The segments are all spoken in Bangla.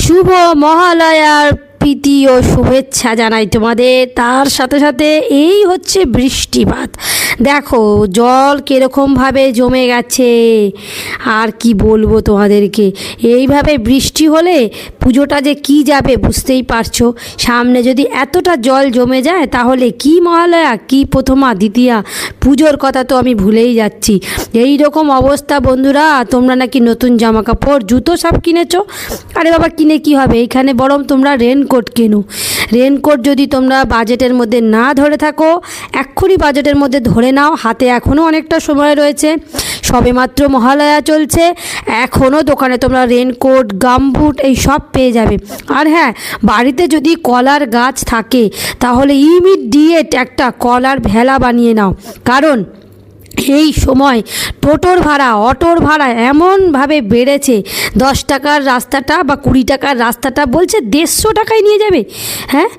শুভ মহালয়ার প্রীতি ও শুভেচ্ছা জানাই তোমাদের। তার সাথে সাথে এই হচ্ছে বৃষ্টিপাত, দেখো জল কীরকমভাবে জমে গেছে। আর কি বলবো তোমাদেরকে, এইভাবে বৃষ্টি হলে পুজোটা যে কি যাবে বুঝতেই পারছো। সামনে যদি এতটা জল জমে যায় তাহলে কি মহালয়া, কি প্রথমা, দ্বিতীয়া, পুজোর কথা তো আমি ভুলেই যাচ্ছি। এই রকম অবস্থা বন্ধুরা, তোমরা নাকি নতুন জামা কাপড় জুতো সব কিনেছো। আরে বাবা, কিনে কি হবে, এখানে বরং তোমরা রেনকোট কেনো। রেনকোট যদি তোমরা বাজেটের মধ্যে না ধরে থাকো, এক্ষুনি বাজেটের মধ্যে ধরে নাও। হাতে এখনও অনেকটা সময় রয়েছে, সবেমাত্র মহালয়া চলছে, এখনও দোকানে তোমরা রেনকোট, গামবুট এই সব পেয়ে যাবে। আর হ্যাঁ, বাড়িতে যদি কলার গাছ থাকে তাহলে ইমিডিয়েট একটা কলার ভেলা বানিয়ে নাও, কারণ এই সময় টোটোর ভাড়া, অটোর ভাড়া এমনভাবে বেড়েছে। 10 টাকার রাস্তাটা বা 20 টাকার রাস্তাটা বলছে 150 টাকায় নিয়ে যাবে। হ্যাঁ,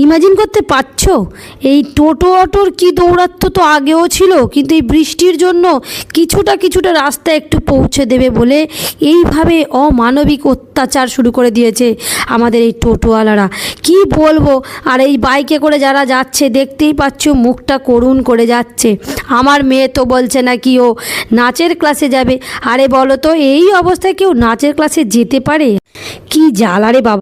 ইমাজিন করতে পারছো? এই টোটো অটোর কি দৌরাত্ম্য তো আগেও ছিল, কিন্তু এই বৃষ্টির জন্য কিছুটা রাস্তা একটু পৌঁছে দেবে বলে এইভাবে অমানবিক অত্যাচার শুরু করে দিয়েছে আমাদের এই টোটোওয়ালারা। কি বলবো। আর এই বাইকে করে যারা যাচ্ছে দেখতেই পাচ্ছ, মুখটা করুণ করে যাচ্ছে। আমার মেয়ে তো বলছে নাকি ও নাচের ক্লাসে যাবে। আরে বলো তো, এই অবস্থায় কেউ নাচের ক্লাসে যেতে পারে? কি জ্বালা রে বাবা।